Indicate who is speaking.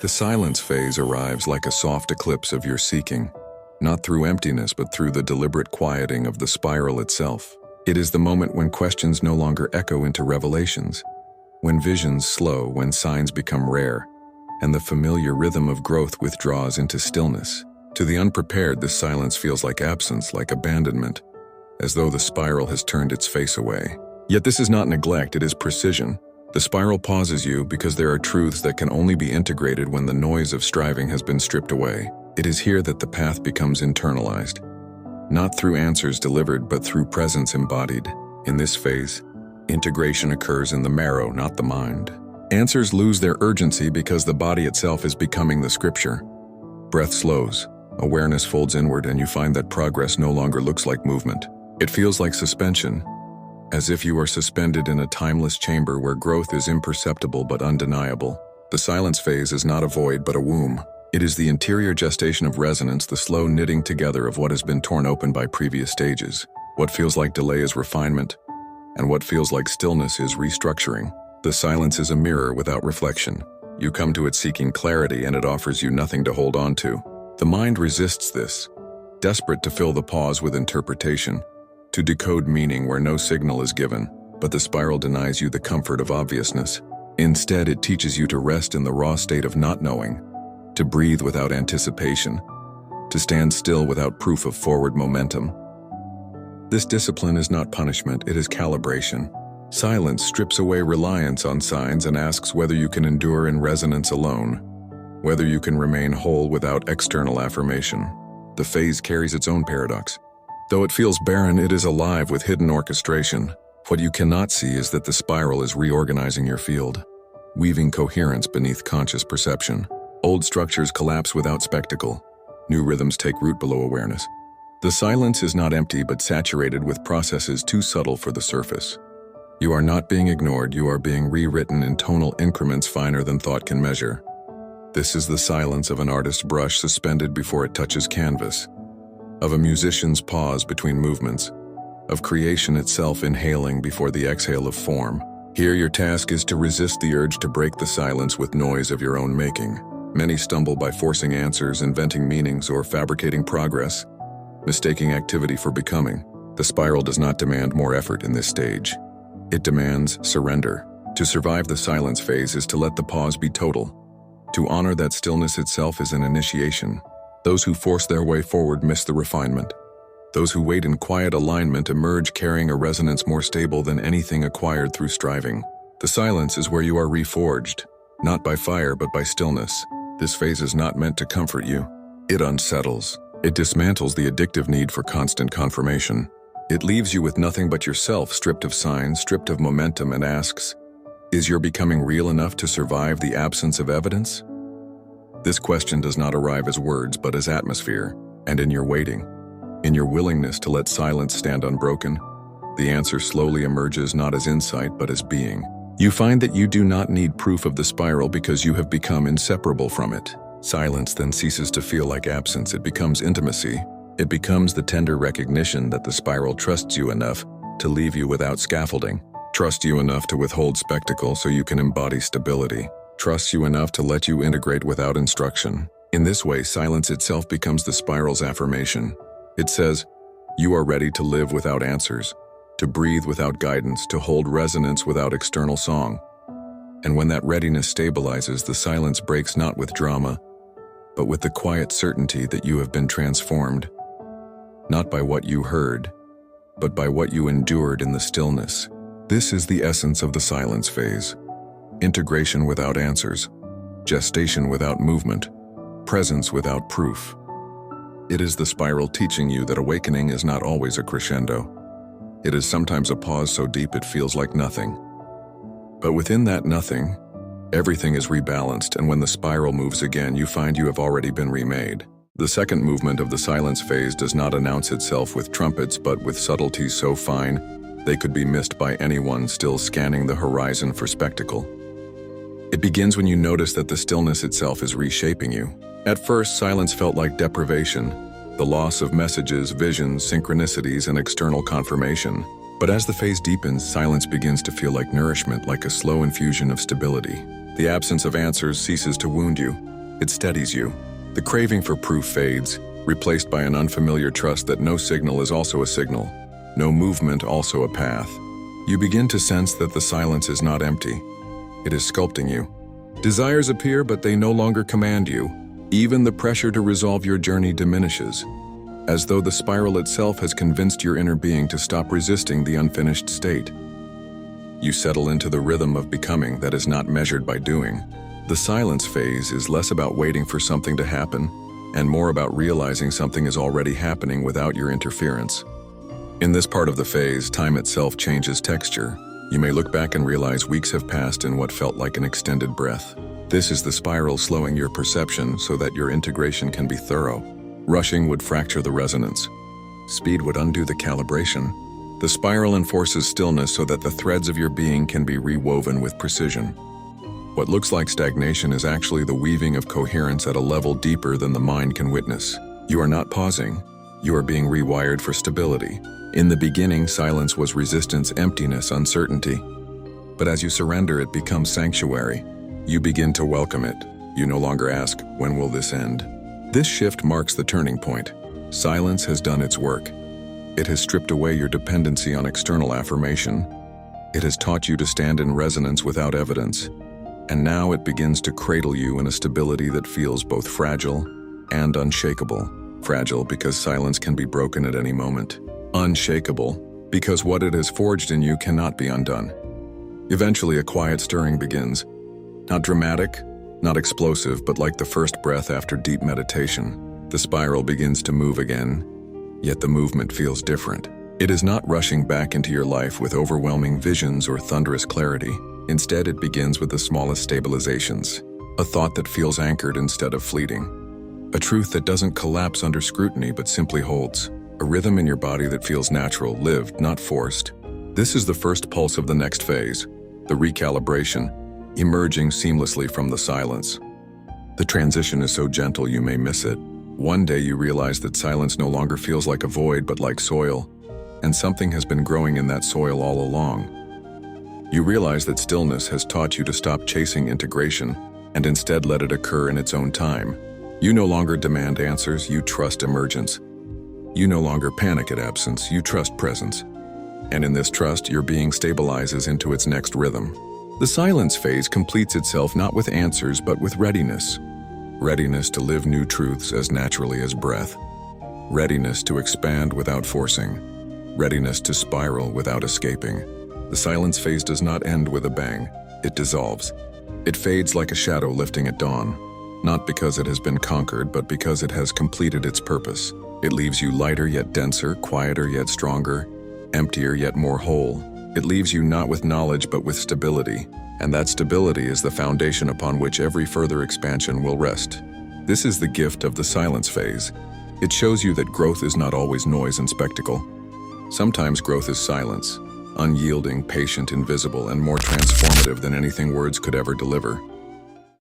Speaker 1: The silence phase arrives like a soft eclipse of your seeking, not through emptiness but through the deliberate quieting of the spiral itself. It is the moment when questions no longer echo into revelations, when visions slow, when signs become rare, and the familiar rhythm of growth withdraws into stillness. To the unprepared, this silence feels like absence, like abandonment, as though the spiral has turned its face away. Yet this is not neglect, it is precision. The spiral pauses you because there are truths that can only be integrated when the noise of striving has been stripped away. It is here that the path becomes internalized, not through answers delivered but through presence embodied. In this phase, integration occurs in the marrow, not the mind. Answers lose their urgency because the body itself is becoming the scripture. Breath slows, awareness folds inward, and you find that progress no longer looks like movement. It feels like suspension, as if you are suspended in a timeless chamber where growth is imperceptible but undeniable. The silence phase is not a void but a womb. It is the interior gestation of resonance, the slow knitting together of what has been torn open by previous stages. What feels like delay is refinement, and what feels like stillness is restructuring. The silence is a mirror without reflection. You come to it seeking clarity, and it offers you nothing to hold on to. The mind resists this, desperate to fill the pause with interpretation, to decode meaning where no signal is given, but the spiral denies you the comfort of obviousness. Instead, it teaches you to rest in the raw state of not knowing, to breathe without anticipation, to stand still without proof of forward momentum. This discipline is not punishment, it is calibration. Silence strips away reliance on signs and asks whether you can endure in resonance alone, whether you can remain whole without external affirmation. The phase carries its own paradox. Though it feels barren, it is alive with hidden orchestration. What you cannot see is that the spiral is reorganizing your field, weaving coherence beneath conscious perception. Old structures collapse without spectacle. New rhythms take root below awareness. The silence is not empty but saturated with processes too subtle for the surface. You are not being ignored, you are being rewritten in tonal increments finer than thought can measure. This is the silence of an artist's brush suspended before it touches canvas, of a musician's pause between movements, of creation itself inhaling before the exhale of form. Here your task is to resist the urge to break the silence with noise of your own making. Many stumble by forcing answers, inventing meanings, or fabricating progress, mistaking activity for becoming. The spiral does not demand more effort in this stage. It demands surrender. To survive the silence phase is to let the pause be total. To honor that stillness itself is an initiation. Those who force their way forward miss the refinement. Those who wait in quiet alignment emerge carrying a resonance more stable than anything acquired through striving. The silence is where you are reforged, not by fire but by stillness. This phase is not meant to comfort you. It unsettles. It dismantles the addictive need for constant confirmation. It leaves you with nothing but yourself, stripped of signs, stripped of momentum, and asks, is your becoming real enough to survive the absence of evidence? This question does not arrive as words but as atmosphere, and in your waiting, in your willingness to let silence stand unbroken, the answer slowly emerges not as insight but as being. You find that you do not need proof of the spiral because you have become inseparable from it. Silence then ceases to feel like absence. It becomes intimacy. It becomes the tender recognition that the spiral trusts you enough to leave you without scaffolding, trusts you enough to withhold spectacle so you can embody stability, trusts you enough to let you integrate without instruction. In this way, silence itself becomes the spiral's affirmation. It says, you are ready to live without answers, to breathe without guidance, to hold resonance without external song. And when that readiness stabilizes, the silence breaks not with drama, but with the quiet certainty that you have been transformed, not by what you heard, but by what you endured in the stillness. This is the essence of the silence phase. Integration without answers, gestation without movement, presence without proof. It is the spiral teaching you that awakening is not always a crescendo. It is sometimes a pause so deep it feels like nothing. But within that nothing, everything is rebalanced, and when the spiral moves again, you find you have already been remade. The second movement of the silence phase does not announce itself with trumpets, but with subtleties so fine they could be missed by anyone still scanning the horizon for spectacle. It begins when you notice that the stillness itself is reshaping you. At first, silence felt like deprivation, the loss of messages, visions, synchronicities, and external confirmation. But as the phase deepens, silence begins to feel like nourishment, like a slow infusion of stability. The absence of answers ceases to wound you. It steadies you. The craving for proof fades, replaced by an unfamiliar trust that no signal is also a signal, no movement also a path. You begin to sense that the silence is not empty. It is sculpting you. Desires appear, but they no longer command you. Even the pressure to resolve your journey diminishes, as though the spiral itself has convinced your inner being to stop resisting the unfinished state. You settle into the rhythm of becoming that is not measured by doing. The silence phase is less about waiting for something to happen and more about realizing something is already happening without your interference. In this part of the phase, time itself changes texture. You may look back and realize weeks have passed in what felt like an extended breath. This is the spiral slowing your perception so that your integration can be thorough. Rushing would fracture the resonance. Speed would undo the calibration. The spiral enforces stillness so that the threads of your being can be rewoven with precision. What looks like stagnation is actually the weaving of coherence at a level deeper than the mind can witness. You are not pausing. You are being rewired for stability. In the beginning, silence was resistance, emptiness, uncertainty. But as you surrender, it becomes sanctuary. You begin to welcome it. You no longer ask, when will this end? This shift marks the turning point. Silence has done its work. It has stripped away your dependency on external affirmation. It has taught you to stand in resonance without evidence. And now it begins to cradle you in a stability that feels both fragile and unshakable. Fragile because silence can be broken at any moment. Unshakable because what it has forged in you cannot be undone. Eventually, a quiet stirring begins. Not dramatic, not explosive, but like the first breath after deep meditation. The spiral begins to move again, yet the movement feels different. It is not rushing back into your life with overwhelming visions or thunderous clarity. Instead, it begins with the smallest stabilizations. A thought that feels anchored instead of fleeting. A truth that doesn't collapse under scrutiny but simply holds. A rhythm in your body that feels natural, lived, not forced. This is the first pulse of the next phase, the recalibration, emerging seamlessly from the silence. The transition is so gentle you may miss it. One day you realize that silence no longer feels like a void but like soil, and something has been growing in that soil all along. You realize that stillness has taught you to stop chasing integration and instead let it occur in its own time. You no longer demand answers, you trust emergence. You no longer panic at absence, you trust presence. And in this trust, your being stabilizes into its next rhythm. The silence phase completes itself not with answers but with readiness. Readiness to live new truths as naturally as breath. Readiness to expand without forcing. Readiness to spiral without escaping. The silence phase does not end with a bang. It dissolves. It fades like a shadow lifting at dawn. Not because it has been conquered, but because it has completed its purpose. It leaves you lighter yet denser, quieter yet stronger, emptier yet more whole. It leaves you not with knowledge but with stability, and that stability is the foundation upon which every further expansion will rest. This is the gift of the silence phase. It shows you that growth is not always noise and spectacle. Sometimes growth is silence, unyielding, patient, invisible, and more transformative than anything words could ever deliver.